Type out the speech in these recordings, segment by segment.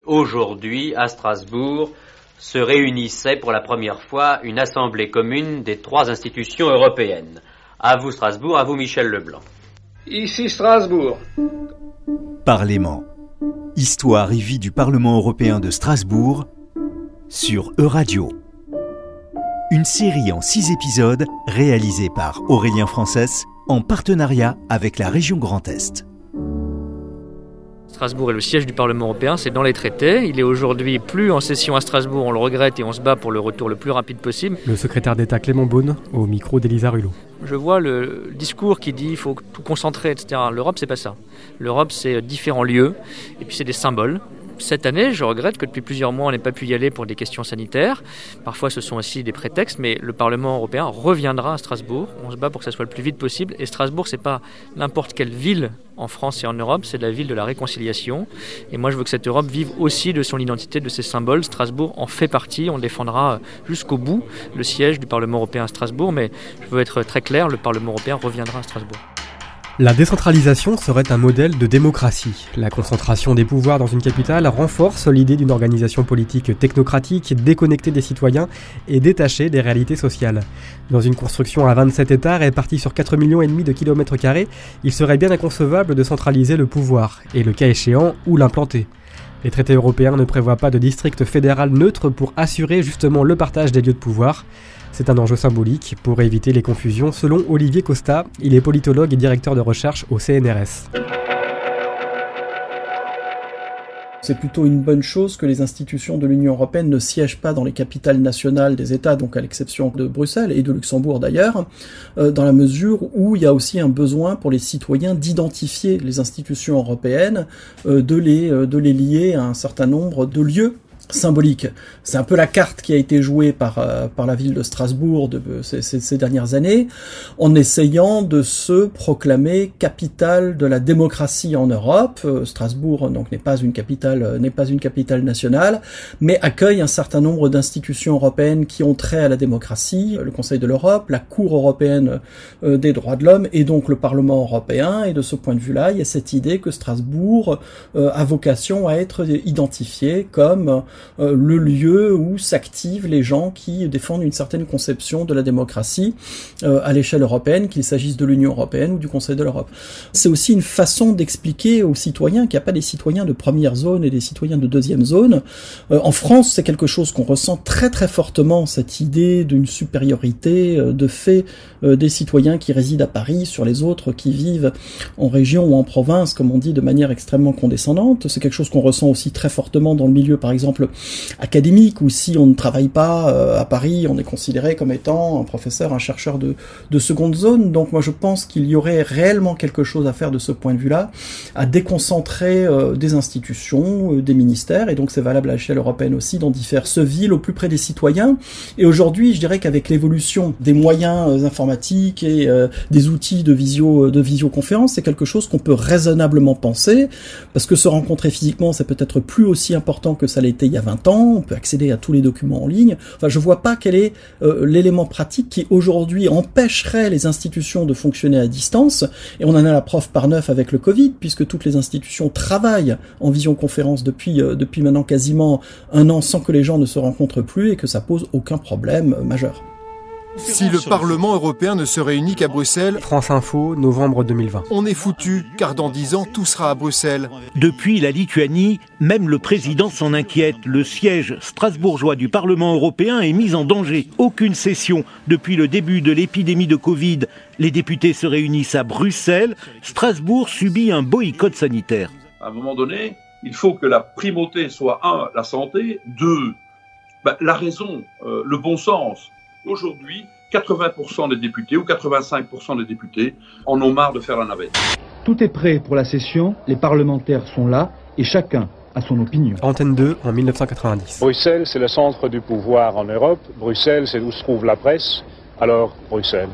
Aujourd'hui, à Strasbourg, se réunissait pour la première fois une assemblée commune des 3 institutions européennes. À vous Strasbourg, à vous Michel Leblanc. Ici Strasbourg. Parlement. Histoire et vie du Parlement européen de Strasbourg sur Euradio. Une série en 6 épisodes réalisée par Aurélien Frances en partenariat avec la région Grand Est. Strasbourg est le siège du Parlement européen, c'est dans les traités. Il est aujourd'hui plus en session à Strasbourg, on le regrette et on se bat pour le retour le plus rapide possible. Le secrétaire d'État Clément Beaune au micro d'Elisa Rulot. Je vois le discours qui dit qu'il faut tout concentrer, etc. L'Europe, c'est pas ça. L'Europe, c'est différents lieux et puis c'est des symboles. Cette année, je regrette que depuis plusieurs mois, on n'ait pas pu y aller pour des questions sanitaires. Parfois, ce sont aussi des prétextes, mais le Parlement européen reviendra à Strasbourg. On se bat pour que ça soit le plus vite possible. Et Strasbourg, c'est pas n'importe quelle ville en France et en Europe, c'est la ville de la réconciliation. Et moi, je veux que cette Europe vive aussi de son identité, de ses symboles. Strasbourg en fait partie. On défendra jusqu'au bout le siège du Parlement européen à Strasbourg. Mais je veux être très clair, le Parlement européen reviendra à Strasbourg. La décentralisation serait un modèle de démocratie. La concentration des pouvoirs dans une capitale renforce l'idée d'une organisation politique technocratique, déconnectée des citoyens et détachée des réalités sociales. Dans une construction à 27 États répartie sur 4,5 millions de kilomètres carrés, il serait bien inconcevable de centraliser le pouvoir, et le cas échéant, où l'implanter. Les traités européens ne prévoient pas de district fédéral neutre pour assurer justement le partage des lieux de pouvoir. C'est un enjeu symbolique pour éviter les confusions, selon Olivier Costa. Il est politologue et directeur de recherche au CNRS. C'est plutôt une bonne chose que les institutions de l'Union européenne ne siègent pas dans les capitales nationales des États, donc à l'exception de Bruxelles et de Luxembourg d'ailleurs, dans la mesure où il y a aussi un besoin pour les citoyens d'identifier les institutions européennes, de les lier à un certain nombre de lieux symbolique. C'est un peu la carte qui a été jouée par la ville de Strasbourg ces dernières années, en essayant de se proclamer capitale de la démocratie en Europe. Strasbourg donc n'est pas une capitale nationale, mais accueille un certain nombre d'institutions européennes qui ont trait à la démocratie, le Conseil de l'Europe, la Cour européenne des droits de l'homme et donc le Parlement européen. Et de ce point de vue-là, il y a cette idée que Strasbourg a vocation à être identifié comme le lieu où s'activent les gens qui défendent une certaine conception de la démocratie à l'échelle européenne, qu'il s'agisse de l'Union européenne ou du Conseil de l'Europe. C'est aussi une façon d'expliquer aux citoyens qu'il n'y a pas des citoyens de première zone et des citoyens de deuxième zone. En France, c'est quelque chose qu'on ressent très très fortement, cette idée d'une supériorité de fait des citoyens qui résident à Paris sur les autres qui vivent en région ou en province, comme on dit, de manière extrêmement condescendante. C'est quelque chose qu'on ressent aussi très fortement dans le milieu, par exemple, académique, où si on ne travaille pas à Paris, on est considéré comme étant un professeur, un chercheur de seconde zone. Donc moi je pense qu'il y aurait réellement quelque chose à faire de ce point de vue-là, à déconcentrer des institutions, des ministères, et donc c'est valable à l'échelle européenne aussi, dans diverses villes au plus près des citoyens. Et aujourd'hui, je dirais qu'avec l'évolution des moyens informatiques et des outils de visioconférence, c'est quelque chose qu'on peut raisonnablement penser, parce que se rencontrer physiquement, c'est peut-être plus aussi important que ça l'était il y a 20 ans, on peut accéder à tous les documents en ligne. Enfin, je vois pas quel est l'élément pratique qui aujourd'hui empêcherait les institutions de fonctionner à distance, et on en a la preuve par neuf avec le Covid, puisque toutes les institutions travaillent en visioconférence depuis maintenant quasiment 1 an sans que les gens ne se rencontrent plus et que ça pose aucun problème majeur. Si le Parlement européen ne se réunit qu'à Bruxelles, France Info, novembre 2020. On est foutu, car dans 10 ans, tout sera à Bruxelles. Depuis la Lituanie, même le président s'en inquiète. Le siège strasbourgeois du Parlement européen est mis en danger. Aucune session depuis le début de l'épidémie de Covid. Les députés se réunissent à Bruxelles. Strasbourg subit un boycott sanitaire. À un moment donné, il faut que la primauté soit 1, la santé, 2, la raison, le bon sens. Aujourd'hui, 80% des députés ou 85% des députés en ont marre de faire la navette. Tout est prêt pour la session, les parlementaires sont là et chacun a son opinion. Antenne 2 en 1990. Bruxelles, c'est le centre du pouvoir en Europe. Bruxelles, c'est où se trouve la presse. Alors, Bruxelles.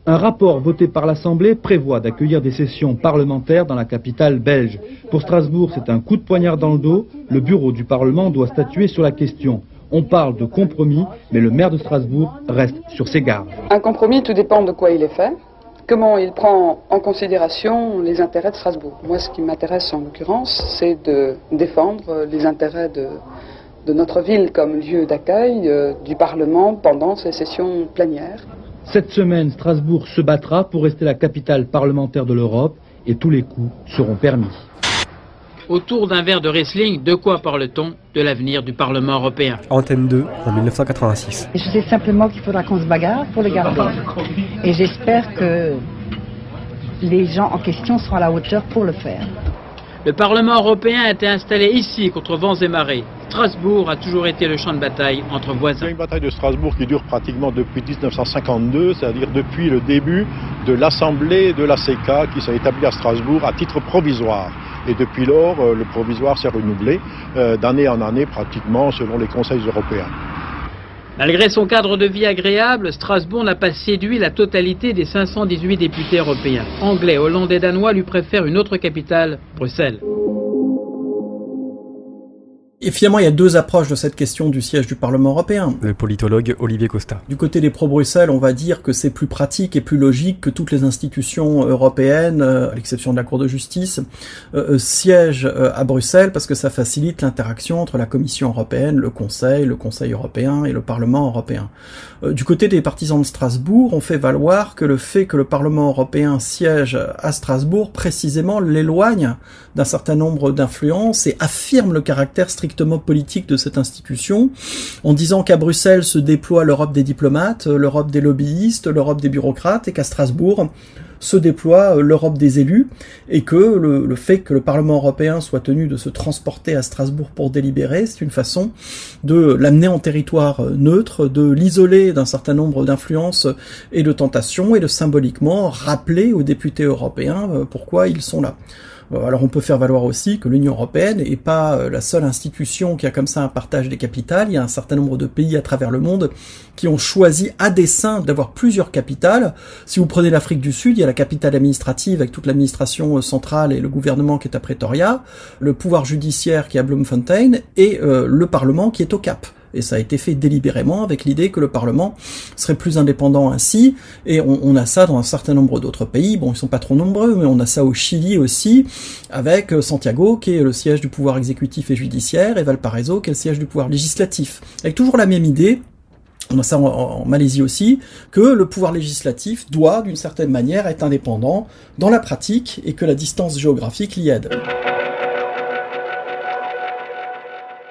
Un rapport voté par l'Assemblée prévoit d'accueillir des sessions parlementaires dans la capitale belge. Pour Strasbourg, c'est un coup de poignard dans le dos. Le bureau du Parlement doit statuer sur la question. On parle de compromis, mais le maire de Strasbourg reste sur ses gardes. Un compromis, tout dépend de quoi il est fait. comment il prend en considération les intérêts de Strasbourg. Moi, ce qui m'intéresse en l'occurrence, c'est de défendre les intérêts de notre ville comme lieu d'accueil du Parlement pendant ces sessions plénières. Cette semaine, Strasbourg se battra pour rester la capitale parlementaire de l'Europe et tous les coups seront permis. Autour d'un verre de Riesling, de quoi parle-t-on? De l'avenir du Parlement européen. Antenne 2, en 1986. Je sais simplement qu'il faudra qu'on se bagarre pour le garder. Et j'espère que les gens en question seront à la hauteur pour le faire. Le Parlement européen a été installé ici contre vents et marées. Strasbourg a toujours été le champ de bataille entre voisins. C'est une bataille de Strasbourg qui dure pratiquement depuis 1952, c'est-à-dire depuis le début de l'Assemblée de la CK qui s'est établie à Strasbourg à titre provisoire. Et depuis lors, le provisoire s'est renouvelé d'année en année pratiquement selon les conseils européens. Malgré son cadre de vie agréable, Strasbourg n'a pas séduit la totalité des 518 députés européens. Anglais, Hollandais, Danois lui préfèrent une autre capitale, Bruxelles. Et finalement, il y a deux approches de cette question du siège du Parlement européen. Le politologue Olivier Costa. Du côté des pro-Bruxelles, on va dire que c'est plus pratique et plus logique que toutes les institutions européennes, à l'exception de la Cour de justice, siègent à Bruxelles parce que ça facilite l'interaction entre la Commission européenne, le Conseil européen et le Parlement européen. Du côté des partisans de Strasbourg, on fait valoir que le fait que le Parlement européen siège à Strasbourg, précisément, l'éloigne d'un certain nombre d'influences et affirme le caractère strictement politique de cette institution, en disant qu'à Bruxelles se déploie l'Europe des diplomates, l'Europe des lobbyistes, l'Europe des bureaucrates, et qu'à Strasbourg se déploie l'Europe des élus, et que le fait que le Parlement européen soit tenu de se transporter à Strasbourg pour délibérer, c'est une façon de l'amener en territoire neutre, de l'isoler d'un certain nombre d'influences et de tentations, et de symboliquement rappeler aux députés européens pourquoi ils sont là. Alors on peut faire valoir aussi que l'Union européenne n'est pas la seule institution qui a comme ça un partage des capitales. Il y a un certain nombre de pays à travers le monde qui ont choisi à dessein d'avoir plusieurs capitales. Si vous prenez l'Afrique du Sud, il y a la capitale administrative avec toute l'administration centrale et le gouvernement qui est à Pretoria, le pouvoir judiciaire qui est à Bloemfontein et le Parlement qui est au Cap. Et ça a été fait délibérément avec l'idée que le Parlement serait plus indépendant ainsi, et on a ça dans un certain nombre d'autres pays, bon ils sont pas trop nombreux, mais on a ça au Chili aussi, avec Santiago qui est le siège du pouvoir exécutif et judiciaire, et Valparaiso qui est le siège du pouvoir législatif, avec toujours la même idée. On a ça en Malaisie aussi, que le pouvoir législatif doit d'une certaine manière être indépendant dans la pratique, et que la distance géographique l'y aide.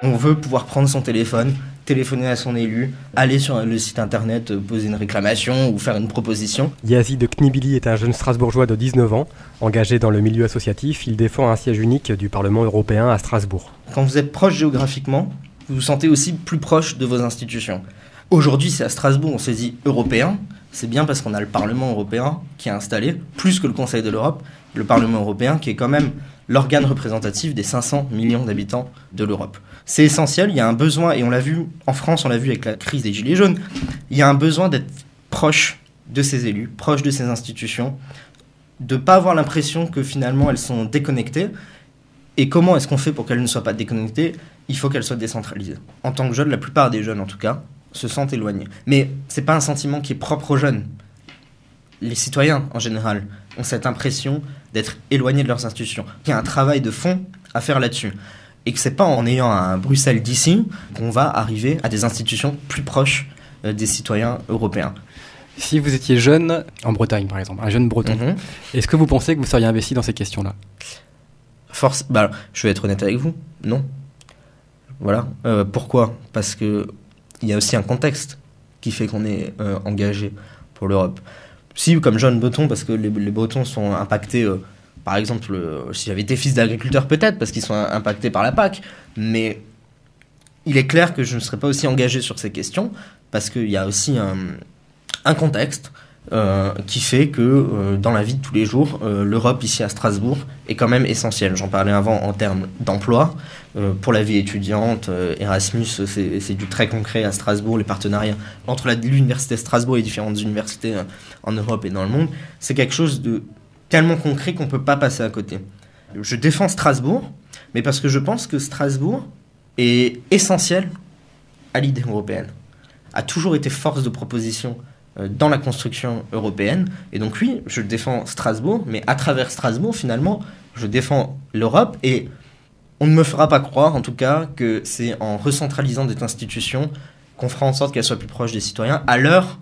On veut pouvoir prendre son téléphone, téléphoner à son élu, aller sur le site internet, poser une réclamation ou faire une proposition. Yazid Knibili est un jeune Strasbourgeois de 19 ans, engagé dans le milieu associatif. Il défend un siège unique du Parlement européen à Strasbourg. Quand vous êtes proche géographiquement, vous vous sentez aussi plus proche de vos institutions. Aujourd'hui, c'est à Strasbourg, on se dit européen. C'est bien parce qu'on a le Parlement européen qui est installé, plus que le Conseil de l'Europe, le Parlement européen qui est quand même l'organe représentatif des 500 millions d'habitants de l'Europe. C'est essentiel, il y a un besoin, et on l'a vu en France, on l'a vu avec la crise des Gilets jaunes, il y a un besoin d'être proche de ces élus, proche de ces institutions, de ne pas avoir l'impression que finalement elles sont déconnectées. Et comment est-ce qu'on fait pour qu'elles ne soient pas déconnectées? Il faut qu'elles soient décentralisées. En tant que jeune, la plupart des jeunes en tout cas, se sentent éloignés. Mais ce n'est pas un sentiment qui est propre aux jeunes. Les citoyens en général ont cette impression d'être éloignés de leurs institutions. Il y a un travail de fond à faire là-dessus. Et que ce n'est pas en ayant un Bruxelles d'ici qu'on va arriver à des institutions plus proches des citoyens européens. Si vous étiez jeune, en Bretagne par exemple, un jeune breton, est-ce que vous pensez que vous seriez investi dans ces questions-là? Je vais être honnête avec vous, non. Voilà. Pourquoi? Parce qu'il y a aussi un contexte qui fait qu'on est engagé pour l'Europe. Si, comme jeune breton, parce que les Bretons sont impactés... Par exemple, si j'avais été fils d'agriculteur, peut-être, parce qu'ils sont impactés par la PAC. Mais il est clair que je ne serais pas aussi engagé sur ces questions, parce qu'il y a aussi un contexte qui fait que dans la vie de tous les jours, l'Europe ici à Strasbourg est quand même essentielle. J'en parlais avant en termes d'emploi. Pour la vie étudiante, Erasmus, c'est du très concret à Strasbourg. Les partenariats entre l'université de Strasbourg et les différentes universités en Europe et dans le monde, c'est quelque chose de tellement concret qu'on ne peut pas passer à côté. Je défends Strasbourg, mais parce que je pense que Strasbourg est essentiel à l'idée européenne. A toujours été force de proposition dans la construction européenne. Et donc oui, je défends Strasbourg, mais à travers Strasbourg, finalement, je défends l'Europe. Et on ne me fera pas croire, en tout cas, que c'est en recentralisant cette institution qu'on fera en sorte qu'elle soit plus proche des citoyens, à l'heure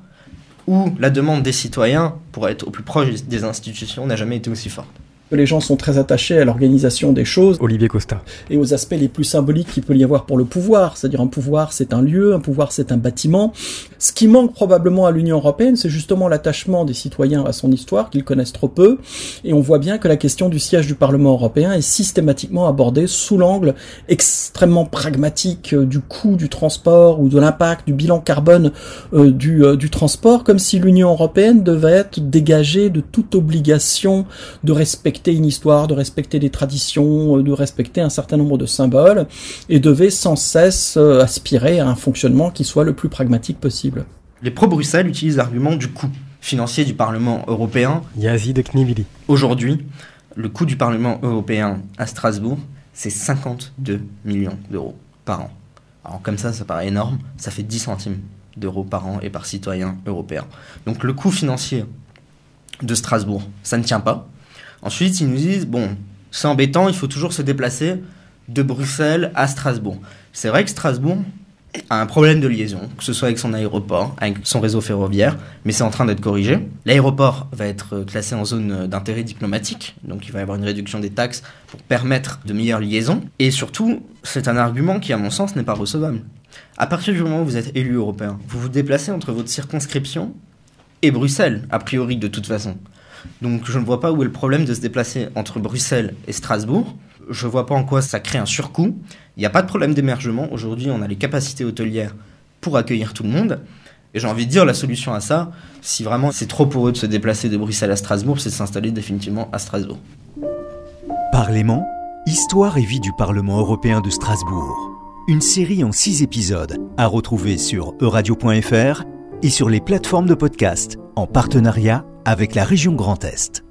où la demande des citoyens pour être au plus proche des institutions n'a jamais été aussi forte. Les gens sont très attachés à l'organisation des choses. Olivier Costa. Et aux aspects les plus symboliques qu'il peut y avoir pour le pouvoir. C'est-à-dire un pouvoir, c'est un lieu, un pouvoir, c'est un bâtiment. Ce qui manque probablement à l'Union européenne, c'est justement l'attachement des citoyens à son histoire, qu'ils connaissent trop peu. Et on voit bien que la question du siège du Parlement européen est systématiquement abordée sous l'angle extrêmement pragmatique du coût du transport ou de l'impact du bilan carbone du transport, comme si l'Union européenne devait être dégagée de toute obligation de respecter une histoire, de respecter des traditions, de respecter un certain nombre de symboles, et devait sans cesse aspirer à un fonctionnement qui soit le plus pragmatique possible. Les pro-Bruxelles utilisent l'argument du coût financier du Parlement européen. Yazid Knibili. Aujourd'hui, le coût du Parlement européen à Strasbourg, c'est 52 millions d'euros par an. Alors comme ça paraît énorme, ça fait 10 centimes d'euros par an et par citoyen européen. Donc le coût financier de Strasbourg, ça ne tient pas. Ensuite, ils nous disent, bon, c'est embêtant, il faut toujours se déplacer de Bruxelles à Strasbourg. C'est vrai que Strasbourg a un problème de liaison, que ce soit avec son aéroport, avec son réseau ferroviaire, mais c'est en train d'être corrigé. L'aéroport va être classé en zone d'intérêt diplomatique, donc il va y avoir une réduction des taxes pour permettre de meilleures liaisons. Et surtout, c'est un argument qui, à mon sens, n'est pas recevable. À partir du moment où vous êtes élu européen, vous vous déplacez entre votre circonscription et Bruxelles, a priori de toute façon. Donc je ne vois pas où est le problème de se déplacer entre Bruxelles et Strasbourg. Je ne vois pas en quoi ça crée un surcoût. Il n'y a pas de problème d'émergement. Aujourd'hui, on a les capacités hôtelières pour accueillir tout le monde. Et j'ai envie de dire, la solution à ça, si vraiment c'est trop pour eux de se déplacer de Bruxelles à Strasbourg, c'est de s'installer définitivement à Strasbourg. Parlement, histoire et vie du Parlement européen de Strasbourg. Une série en 6 épisodes à retrouver sur euradio.fr et sur les plateformes de podcast en partenariat avec la région Grand Est.